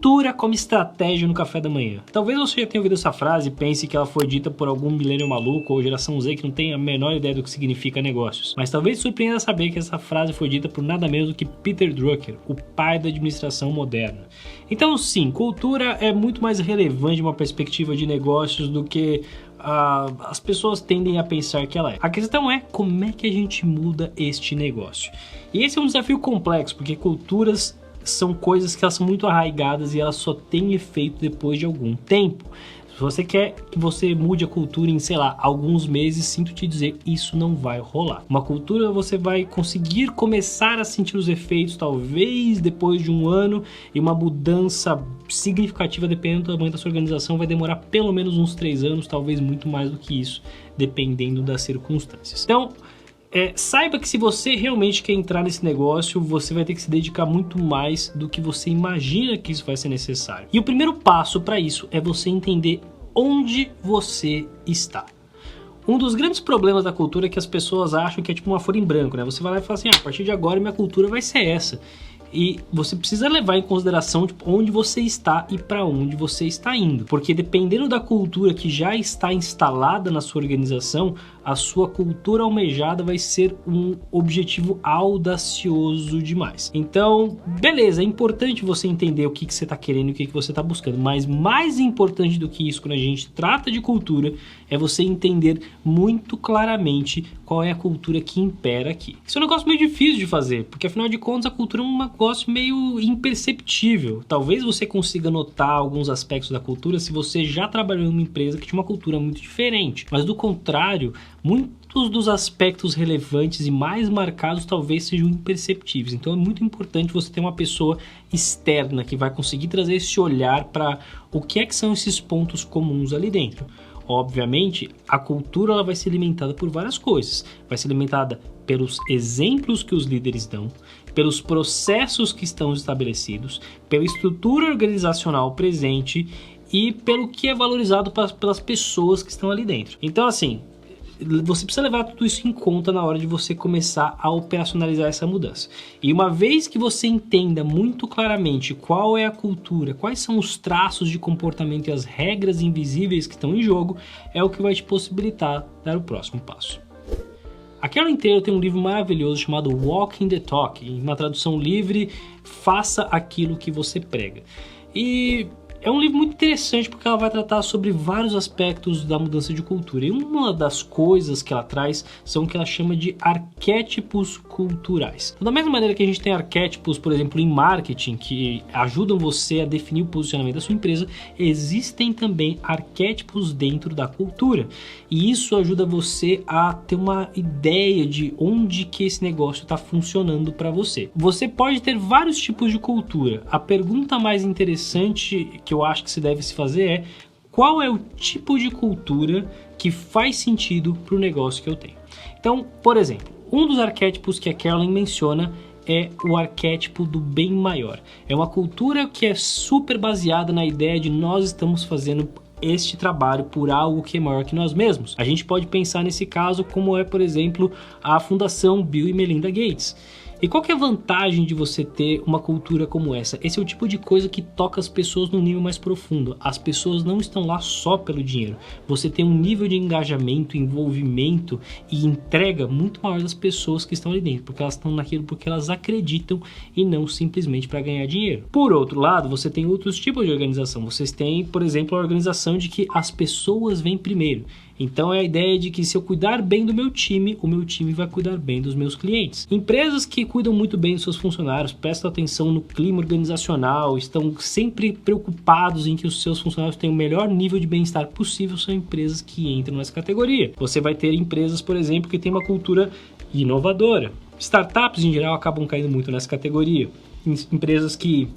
Cultura como estratégia no café da manhã. Talvez você já tenha ouvido essa frase e pense que ela foi dita por algum milênio maluco ou geração Z que não tem a menor ideia do que significa negócios. Mas talvez surpreenda saber que essa frase foi dita por nada menos do que Peter Drucker, o pai da administração moderna. Então sim, cultura é muito mais relevante de uma perspectiva de negócios do que as pessoas tendem a pensar que ela é. A questão é como é que a gente muda este negócio. E esse é um desafio complexo, porque culturas são coisas que elas são muito arraigadas e elas só têm efeito depois de algum tempo. Se você quer que você mude a cultura em, sei lá, alguns meses, sinto te dizer, isso não vai rolar. Uma cultura você vai conseguir começar a sentir os efeitos talvez depois de um ano, e uma mudança significativa dependendo do tamanho da sua organização vai demorar pelo menos uns 3 anos, talvez muito mais do que isso, dependendo das circunstâncias. Então, saiba que se você realmente quer entrar nesse negócio, você vai ter que se dedicar muito mais do que você imagina que isso vai ser necessário. E o primeiro passo para isso é você entender onde você está. Um dos grandes problemas da cultura é que as pessoas acham que é tipo uma folha em branco, né? Você vai lá e fala assim, a partir de agora minha cultura vai ser essa. E você precisa levar em consideração onde você está e para onde você está indo. Porque dependendo da cultura que já está instalada na sua organização, a sua cultura almejada vai ser um objetivo audacioso demais. Então, beleza, é importante você entender o que você está querendo e o que você está buscando. Mas mais importante do que isso, quando a gente trata de cultura, é você entender muito claramente qual é a cultura que impera aqui. Isso é um negócio meio difícil de fazer, porque afinal de contas a cultura é um negócio meio imperceptível. Talvez você consiga notar alguns aspectos da cultura se você já trabalhou em uma empresa que tinha uma cultura muito diferente. Mas do contrário, muitos dos aspectos relevantes e mais marcados talvez sejam imperceptíveis. Então é muito importante você ter uma pessoa externa que vai conseguir trazer esse olhar para o que é que são esses pontos comuns ali dentro. Obviamente, a cultura ela vai ser alimentada por várias coisas. Vai ser alimentada pelos exemplos que os líderes dão, pelos processos que estão estabelecidos, pela estrutura organizacional presente e pelo que é valorizado pelas pessoas que estão ali dentro. Então, assim, você precisa levar tudo isso em conta na hora de você começar a operacionalizar essa mudança. E uma vez que você entenda muito claramente qual é a cultura, quais são os traços de comportamento e as regras invisíveis que estão em jogo, é o que vai te possibilitar dar o próximo passo. A Carolyn Taylor tem um livro maravilhoso chamado Walking the Talk, em uma tradução livre, Faça Aquilo que Você Prega. E é um livro muito interessante porque ela vai tratar sobre vários aspectos da mudança de cultura. E uma das coisas que ela traz são o que ela chama de arquétipos culturais. Então, da mesma maneira que a gente tem arquétipos, por exemplo, em marketing, que ajudam você a definir o posicionamento da sua empresa, existem também arquétipos dentro da cultura. E isso ajuda você a ter uma ideia de onde que esse negócio está funcionando para você. Você pode ter vários tipos de cultura. A pergunta mais interessante que eu acho que se deve se fazer é: qual é o tipo de cultura que faz sentido para o negócio que eu tenho? Então, por exemplo, um dos arquétipos que a Carolyn menciona é o arquétipo do bem maior. É uma cultura que é super baseada na ideia de nós estamos fazendo este trabalho por algo que é maior que nós mesmos. A gente pode pensar nesse caso como é, por exemplo, a Fundação Bill e Melinda Gates. E qual que é a vantagem de você ter uma cultura como essa? Esse é o tipo de coisa que toca as pessoas num nível mais profundo. As pessoas não estão lá só pelo dinheiro. Você tem um nível de engajamento, envolvimento e entrega muito maior das pessoas que estão ali dentro, porque elas estão naquilo porque elas acreditam e não simplesmente para ganhar dinheiro. Por outro lado, você tem outros tipos de organização. Vocês têm, por exemplo, a organização de que as pessoas vêm primeiro. Então é a ideia de que se eu cuidar bem do meu time, o meu time vai cuidar bem dos meus clientes. Empresas que cuidam muito bem dos seus funcionários, prestam atenção no clima organizacional, estão sempre preocupados em que os seus funcionários tenham o melhor nível de bem-estar possível, são empresas que entram nessa categoria. Você vai ter empresas, por exemplo, que têm uma cultura inovadora. Startups, em geral, acabam caindo muito nessa categoria. Empresas que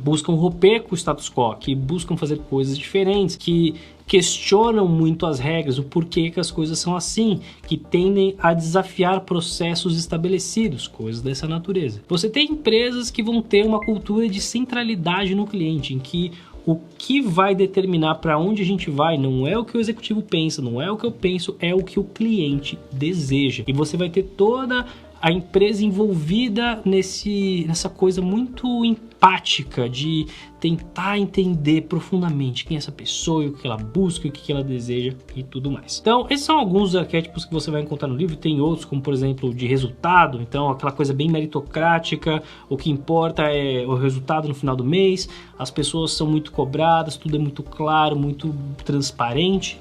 buscam romper com o status quo, que buscam fazer coisas diferentes, que questionam muito as regras, o porquê que as coisas são assim, que tendem a desafiar processos estabelecidos, coisas dessa natureza. Você tem empresas que vão ter uma cultura de centralidade no cliente, em que o que vai determinar para onde a gente vai não é o que o executivo pensa, não é o que eu penso, é o que o cliente deseja. E você vai ter toda a empresa envolvida nessa coisa muito empática de tentar entender profundamente quem é essa pessoa, o que ela busca, o que ela deseja e tudo mais. Então, esses são alguns arquétipos que você vai encontrar no livro. Tem outros, como por exemplo, de resultado. Então, aquela coisa bem meritocrática, o que importa é o resultado no final do mês, as pessoas são muito cobradas, tudo é muito claro, muito transparente.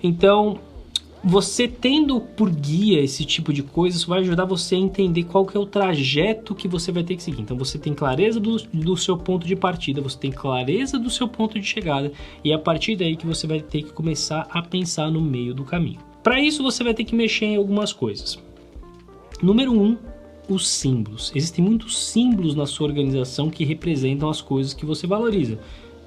Então, você tendo por guia esse tipo de coisa, isso vai ajudar você a entender qual que é o trajeto que você vai ter que seguir. Então você tem clareza do seu ponto de partida, você tem clareza do seu ponto de chegada, e é a partir daí que você vai ter que começar a pensar no meio do caminho. Para isso você vai ter que mexer em algumas coisas. Número 1, os símbolos. Existem muitos símbolos na sua organização que representam as coisas que você valoriza.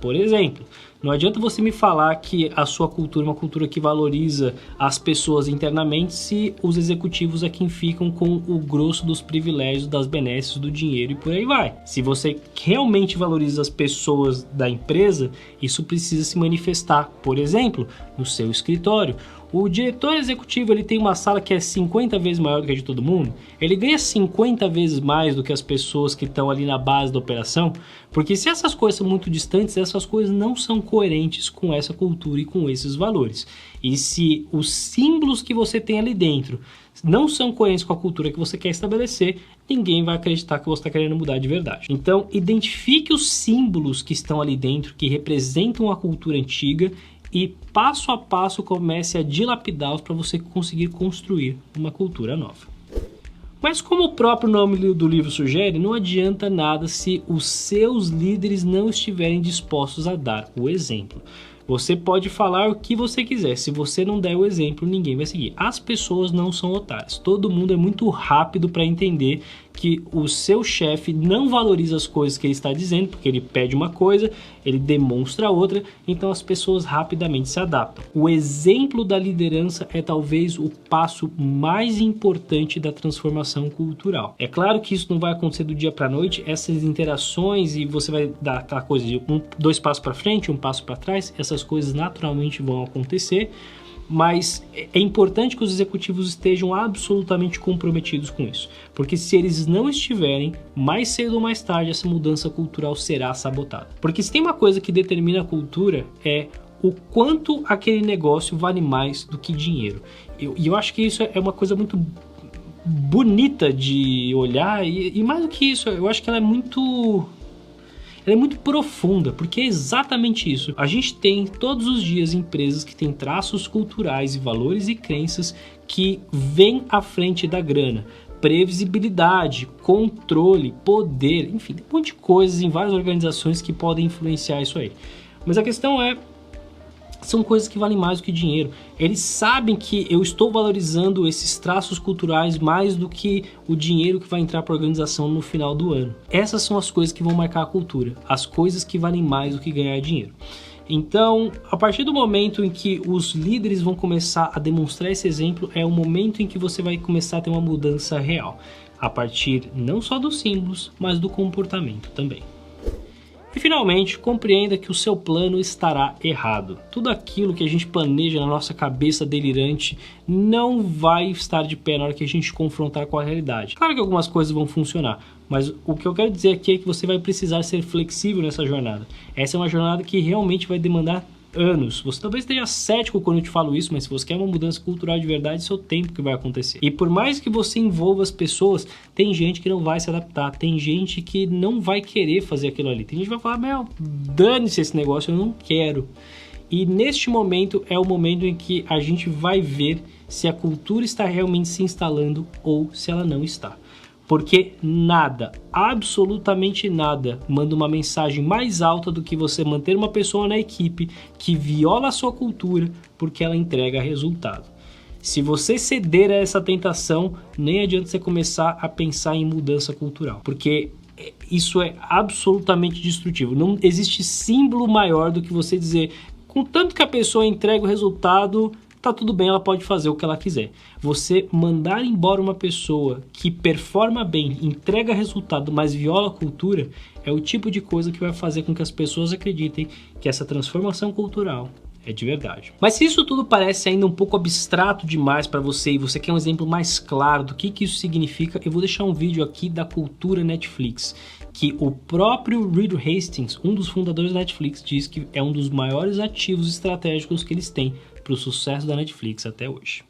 Por exemplo, não adianta você me falar que a sua cultura é uma cultura que valoriza as pessoas internamente se os executivos é quem ficam com o grosso dos privilégios, das benesses, do dinheiro e por aí vai. Se você realmente valoriza as pessoas da empresa, isso precisa se manifestar, por exemplo, no seu escritório. O diretor executivo, ele tem uma sala que é 50 vezes maior do que a de todo mundo. Ele ganha 50 vezes mais do que as pessoas que estão ali na base da operação. Porque se essas coisas são muito distantes, essas coisas não são coerentes com essa cultura e com esses valores. E se os símbolos que você tem ali dentro não são coerentes com a cultura que você quer estabelecer, ninguém vai acreditar que você está querendo mudar de verdade. Então, identifique os símbolos que estão ali dentro, que representam a cultura antiga, e passo a passo comece a dilapidá-los para você conseguir construir uma cultura nova. Mas como o próprio nome do livro sugere, não adianta nada se os seus líderes não estiverem dispostos a dar o exemplo. Você pode falar o que você quiser, se você não der o exemplo, ninguém vai seguir. As pessoas não são otárias, todo mundo é muito rápido para entender que o seu chefe não valoriza as coisas que ele está dizendo, porque ele pede uma coisa, ele demonstra outra, então as pessoas rapidamente se adaptam. O exemplo da liderança é talvez o passo mais importante da transformação cultural. É claro que isso não vai acontecer do dia para a noite, essas interações e você vai dar aquela coisa de 2 passos para frente, 1 passo para trás, essas coisas naturalmente vão acontecer, mas é importante que os executivos estejam absolutamente comprometidos com isso, porque se eles não estiverem, mais cedo ou mais tarde essa mudança cultural será sabotada. Porque se tem uma coisa que determina a cultura é o quanto aquele negócio vale mais do que dinheiro. E eu acho que isso é uma coisa muito bonita de olhar e mais do que isso, eu acho que ela é muito profunda, porque é exatamente isso. A gente tem todos os dias empresas que têm traços culturais e valores e crenças que vêm à frente da grana. Previsibilidade, controle, poder, enfim, tem um monte de coisas em várias organizações que podem influenciar isso aí. Mas a questão é, são coisas que valem mais do que dinheiro. Eles sabem que eu estou valorizando esses traços culturais mais do que o dinheiro que vai entrar para a organização no final do ano. Essas são as coisas que vão marcar a cultura, as coisas que valem mais do que ganhar dinheiro. Então, a partir do momento em que os líderes vão começar a demonstrar esse exemplo, é o momento em que você vai começar a ter uma mudança real, a partir não só dos símbolos, mas do comportamento também. E finalmente, compreenda que o seu plano estará errado. Tudo aquilo que a gente planeja na nossa cabeça delirante não vai estar de pé na hora que a gente confrontar com a realidade. Claro que algumas coisas vão funcionar, mas o que eu quero dizer aqui é que você vai precisar ser flexível nessa jornada. Essa é uma jornada que realmente vai demandar anos. Você talvez esteja cético quando eu te falo isso, mas se você quer uma mudança cultural de verdade, isso é o tempo que vai acontecer. E por mais que você envolva as pessoas, tem gente que não vai se adaptar, tem gente que não vai querer fazer aquilo ali. Tem gente que vai falar, meu, dane-se esse negócio, eu não quero. E neste momento é o momento em que a gente vai ver se a cultura está realmente se instalando ou se ela não está. Porque nada, absolutamente nada, manda uma mensagem mais alta do que você manter uma pessoa na equipe que viola a sua cultura porque ela entrega resultado. Se você ceder a essa tentação, nem adianta você começar a pensar em mudança cultural, porque isso é absolutamente destrutivo. Não existe símbolo maior do que você dizer, contanto que a pessoa entrega o resultado, tá tudo bem, ela pode fazer o que ela quiser. Você mandar embora uma pessoa que performa bem, entrega resultado, mas viola a cultura, é o tipo de coisa que vai fazer com que as pessoas acreditem que essa transformação cultural é de verdade. Mas se isso tudo parece ainda um pouco abstrato demais para você e você quer um exemplo mais claro do que isso significa, eu vou deixar um vídeo aqui da cultura Netflix, que o próprio Reed Hastings, um dos fundadores da Netflix, diz que é um dos maiores ativos estratégicos que eles têm para o sucesso da Netflix até hoje.